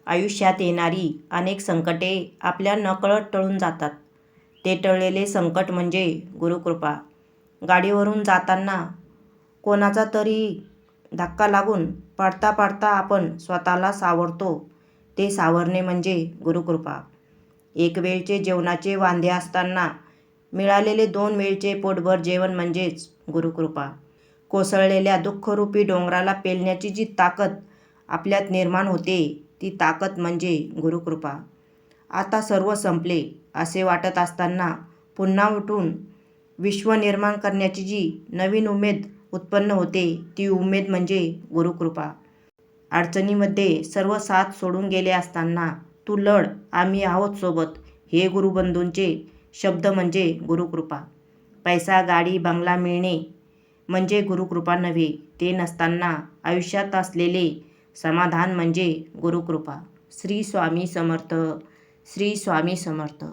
आयुष्यात येणारी अनेक संकटे आपल्या नकळत टळून जातात. ते टळलेले संकट म्हणजे गुरुकृपा. गाडीवरून जाताना कोणाचा तरी धक्का लागून पडता पडता आपण स्वतःला सावरतो, ते सावरणे म्हणजे गुरुकृपा. एक वेळचे जेवणाचे वांदे असताना मिळालेले 2 वेळचे पोटभर जेवण म्हणजेच गुरुकृपा. कोसळलेल्या दुःखरूपी डोंगराला पेलण्याची जी ताकद आपल्यात निर्माण होते, ती ताकद म्हणजे गुरुकृपा. आता सर्व संपले असे वाटत असताना पुन्हा उठून विश्व निर्माण करण्याची जी नवीन उमेद उत्पन्न होते, ती उमेद म्हणजे गुरुकृपा. अडचणीमध्ये सर्व साथ सोडून गेले असताना तू लढ, आम्ही आहोत सोबत, हे गुरुबंधूंचे शब्द म्हणजे गुरुकृपा. पैसा, गाडी, बंगला मिळणे म्हणजे गुरुकृपा नव्हे. ते नसताना आयुष्यात असलेले समाधान म्हणजे गुरुकृपा. श्री स्वामी समर्थ. श्री स्वामी समर्थ.